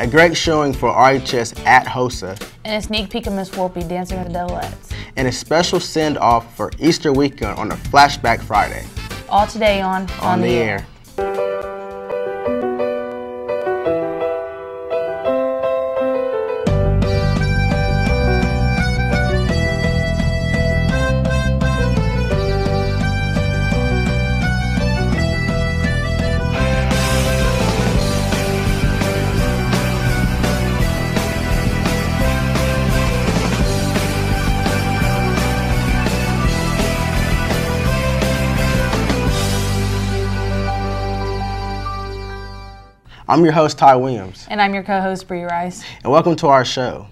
A great showing for RHS at HOSA. And a sneak peek of Miss Wolpe dancing with the Devilettes. And a special send-off for Easter weekend on a Flashback Friday. All today on the Air. I'm your host, Ty Williams. And I'm your co-host, Bree Rice. And welcome to our show.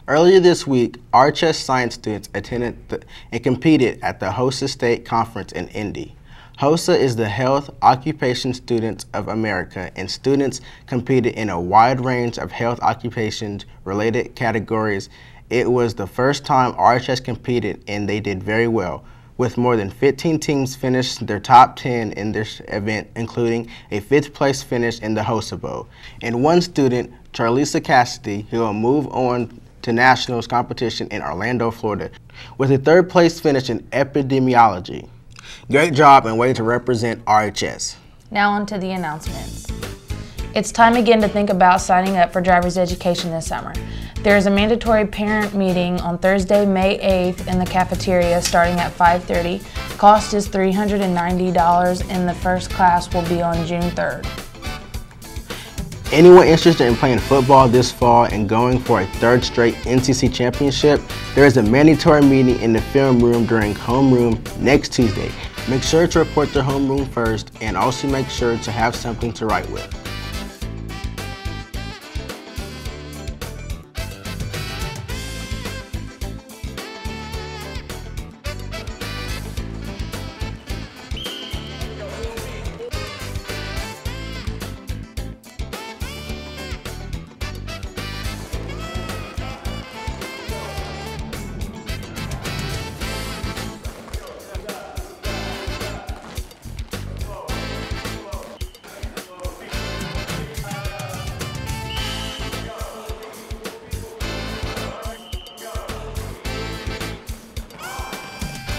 Earlier this week, RHS science students attended and competed at the HOSA State Conference in Indy. HOSA is the Health Occupation Students of America, and students competed in a wide range of health occupations related categories. It was the first time RHS competed, and they did very well, with more than 15 teams finish their top 10 in this event, including a 5th place finish in the HOSA Bowl. And one student, Charlisa Cassidy, who will move on to nationals competition in Orlando, Florida, with a 3rd place finish in epidemiology. Great job and way to represent RHS. Now on to the announcements. It's time again to think about signing up for driver's education this summer. There is a mandatory parent meeting on Thursday, May 8th in the cafeteria starting at 5:30. Cost is $390 and the first class will be on June 3rd. Anyone interested in playing football this fall and going for a 3rd straight NCC championship, there is a mandatory meeting in the film room during homeroom next Tuesday. Make sure to report to homeroom first and also make sure to have something to write with.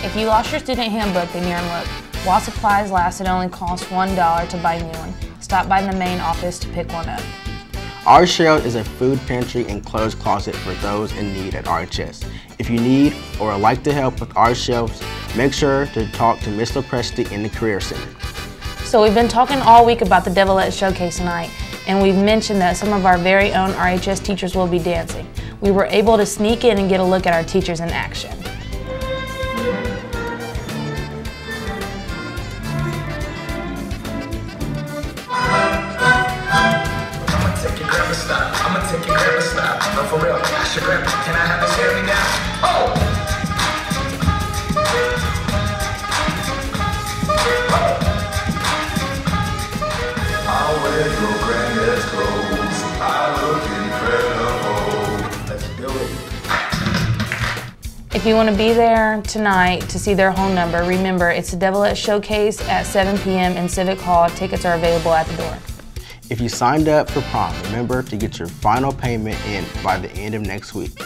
If you lost your student handbook, then you're in luck. While supplies last, it only costs $1 to buy a new one. Stop by the main office to pick one up. Our Shelf is a food pantry and clothes closet for those in need at RHS. If you need or would like to help with our shelves, make sure to talk to Ms. Lopresti in the Career Center. So we've been talking all week about the Devilettes Showcase tonight, and we've mentioned that some of our very own RHS teachers will be dancing. We were able to sneak in and get a look at our teachers in action. For real, cash your grip. Can I have this hear me now? Oh! I'll wear your granddad's clothes. I look incredible. Let's do it. If you want to be there tonight to see their whole number, remember it's the Devilettes Showcase at 7 p.m. in Civic Hall. Tickets are available at the door. If you signed up for prom, remember to get your final payment in by the end of next week.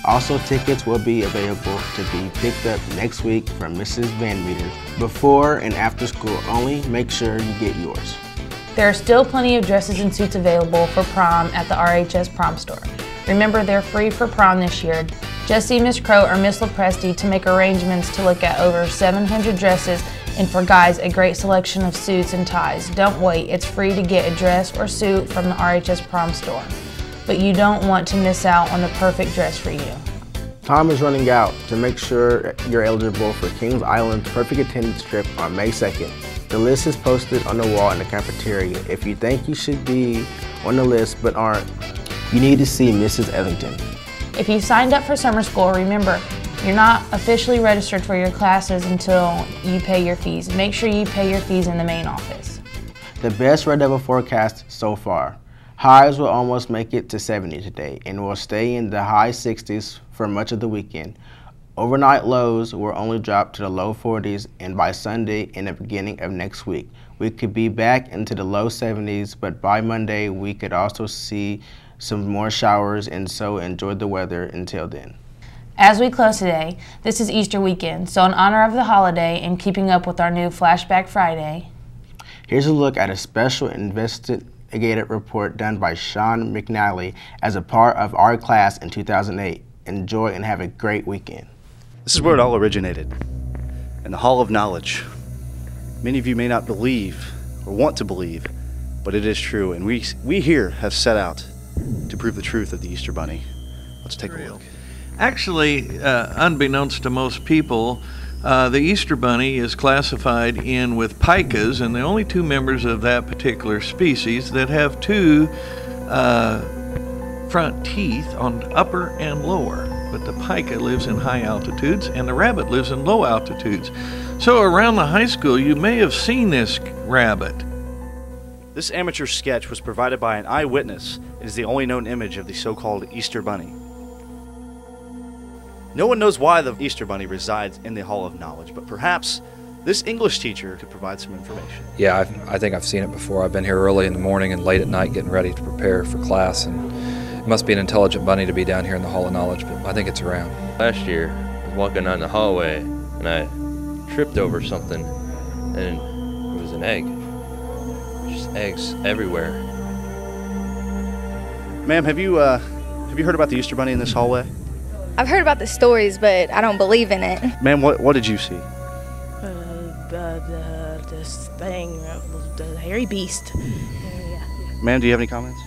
Also, tickets will be available to be picked up next week from Mrs. Van Meter. Before and after school only, make sure you get yours. There are still plenty of dresses and suits available for prom at the RHS Prom Store. Remember, they're free for prom this year. Just see Miss Crow or Miss Lopresti to make arrangements to look at over 700 dresses, and for guys, a great selection of suits and ties. Don't wait, it's free to get a dress or suit from the RHS Prom Store. But you don't want to miss out on the perfect dress for you. Time is running out to make sure you're eligible for Kings Island's Perfect Attendance Trip on May 2nd. The list is posted on the wall in the cafeteria. If you think you should be on the list but aren't, you need to see Mrs. Ellington. If you signed up for summer school, remember, you're not officially registered for your classes until you pay your fees. Make sure you pay your fees in the main office. The best red devil forecast so far. Highs will almost make it to 70 today and will stay in the high 60s for much of the weekend. Overnight lows will only drop to the low 40s, and by Sunday and the beginning of next week, We could be back into the low 70s, but by Monday we could also see some more showers, and so enjoy the weather until then. As we close today, this is Easter weekend, so in honor of the holiday and keeping up with our new Flashback Friday, here's a look at a special investigative report done by Sean McNally as a part of our class in 2008. Enjoy and have a great weekend. This is where it all originated, in the Hall of Knowledge. Many of you may not believe or want to believe, but it is true, and we here have set out to prove the truth of the Easter Bunny. Let's take a look. Actually, unbeknownst to most people, the Easter Bunny is classified in with pikas, and the only two members of that particular species that have two front teeth on upper and lower. But the pika lives in high altitudes and the rabbit lives in low altitudes. So around the high school you may have seen this rabbit. This amateur sketch was provided by an eyewitness and is the only known image of the so-called Easter Bunny. No one knows why the Easter Bunny resides in the Hall of Knowledge, but perhaps this English teacher could provide some information. Yeah, I think I've seen it before. I've been here early in the morning and late at night getting ready to prepare for class, and it must be an intelligent bunny to be down here in the Hall of Knowledge, but I think it's around. Last year, I was walking down the hallway and I tripped over something, and it was an egg. Just eggs everywhere. Ma'am, have you heard about the Easter Bunny in this hallway? I've heard about the stories, but I don't believe in it. Ma'am, what did you see? This thing, the hairy beast. Yeah. Ma'am, do you have any comments?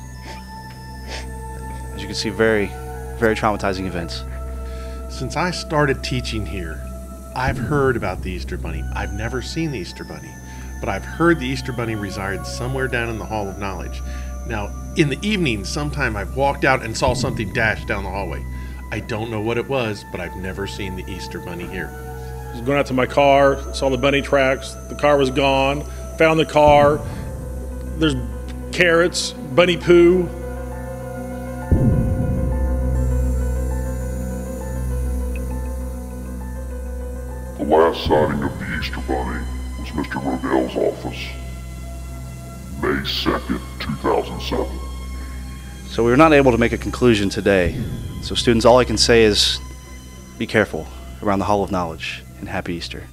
As you can see, very, very traumatizing events. Since I started teaching here, I've heard about the Easter Bunny. I've never seen the Easter Bunny, but I've heard the Easter Bunny resides somewhere down in the Hall of Knowledge. Now, in the evening, sometime I've walked out and saw something dash down the hallway. I don't know what it was, but I've never seen the Easter Bunny here. I was going out to my car, saw the bunny tracks, the car was gone, found the car, there's carrots, bunny poo. The last sighting of the Easter Bunny was Mr. Rodell's office, May 2nd, 2007. So we were not able to make a conclusion today. So students, all I can say is be careful around the Hall of Knowledge, and happy Easter.